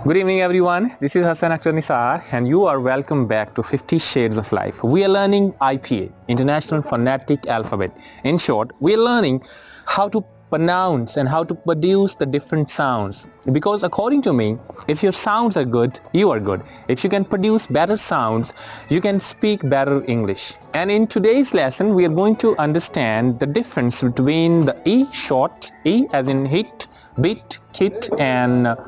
Good evening everyone, this is Hassan, Akhtar, Nisar, and you are welcome back to 50 Shades of Life. We are learning IPA, International Phonetic Alphabet. In short, we are learning how to pronounce and how to produce the different sounds. Because according to me, if your sounds are good, you are good. If you can produce better sounds, you can speak better English. And in today's lesson, we are going to understand the difference between the E short, E as in hit, bit, kit and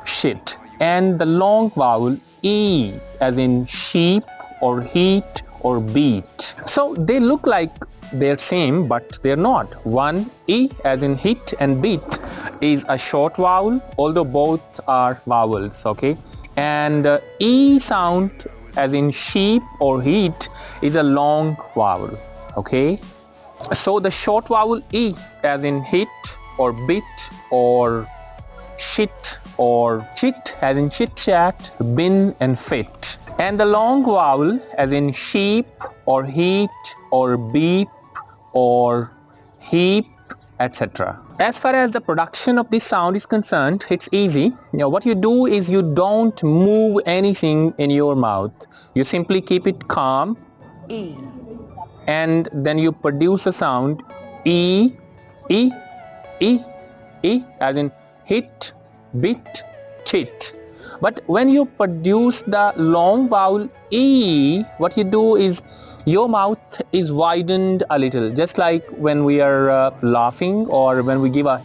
shit, and the long vowel E as in sheep or heat or beat. So they look like they're same, but they're not. One, E as in hit and beat, is a short vowel, although both are vowels, okay? And E sound as in sheep or heat is a long vowel, okay? So the short vowel E as in hit or bit or shit or chit as in chit chat, bin and fit. And the long vowel as in sheep or heat or beep or heap, etc. As far as the production of this sound is concerned, it's easy. What you do is you don't move anything in your mouth. You simply keep it calm. E. And then you produce a sound E, E, E, E as in hit, bit, chit. But when you produce the long vowel E, what you do is your mouth is widened a little, just like when we are laughing or when we give a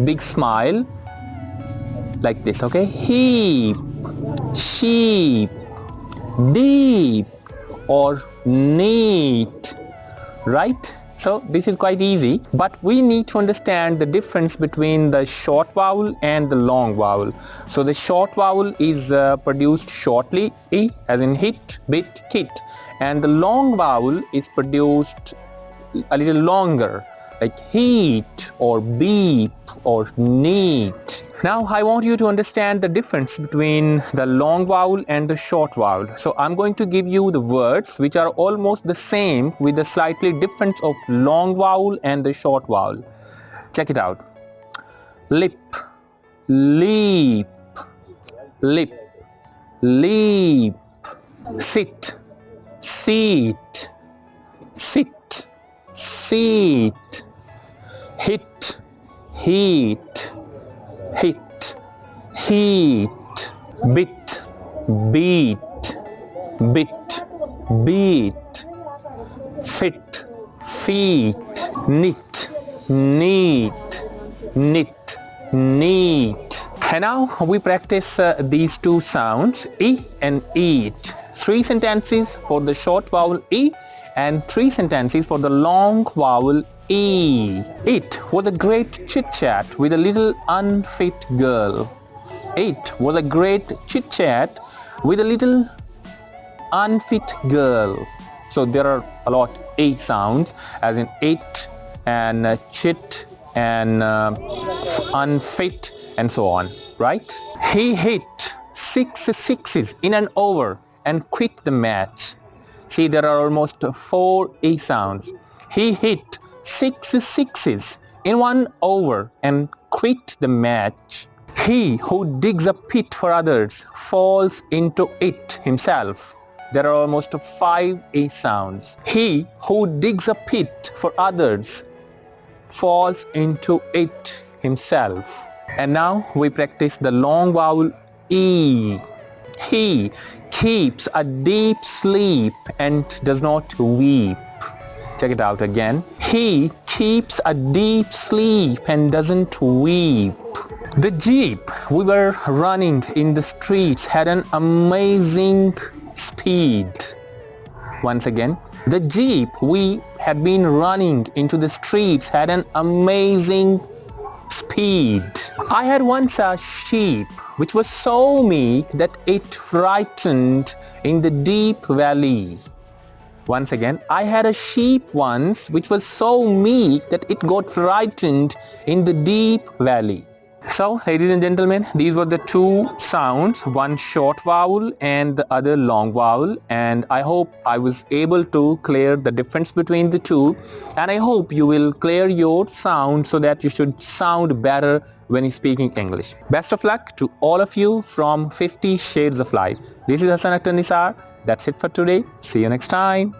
big smile, like this, okay? Heap, sheep, deep or neat, right? So this is quite easy, but we need to understand the difference between the short vowel and the long vowel. So the short vowel is produced shortly, E as in hit, bit, kit, and the long vowel is produced a little longer, like heat or beep or neat. Now I want you to understand the difference between the long vowel and the short vowel. So I'm going to give you the words which are almost the same with the slightly difference of long vowel and the short vowel. Check it out. Lip, leap, lip, leap. Sit, seat, sit, seat. Hit, heat, hit, heat. Bit, beat, bit, beat. Fit, feet. Knit, neat, knit, neat. And now we practice these two sounds, E and eat. 3 sentences for the short vowel E and 3 sentences for the long vowel E. It was a great chit-chat with a little unfit girl. It was a great chit-chat with a little unfit girl. So there are a lot A sounds as in it and chit and unfit and so on, right? He hit 6 sixes in an over and quit the match. See, there are almost 4 A sounds. He hit 6 sixes in 1 over and quit the match. He who digs a pit for others falls into it himself. There are almost 5 A sounds. He who digs a pit for others falls into it himself. And now we practice the long vowel E. He keeps a deep sleep and does not weep. Check it out again. He keeps a deep sleep and doesn't weep. The jeep we were running in the streets had an amazing speed. Once again, the jeep we had been running into the streets had an amazing speed. I had once a sheep which was so meek that it frightened in the deep valley. Once again, I had a sheep once which was so meek that it got frightened in the deep valley. So, ladies and gentlemen, these were the two sounds, one short vowel and the other long vowel, and I hope I was able to clear the difference between the two, and I hope you will clear your sound so that you should sound better when you're speaking English. Best of luck to all of you from 50 Shades of Life. This is Hassan Akhtar Nisar. That's it for today. See you next time.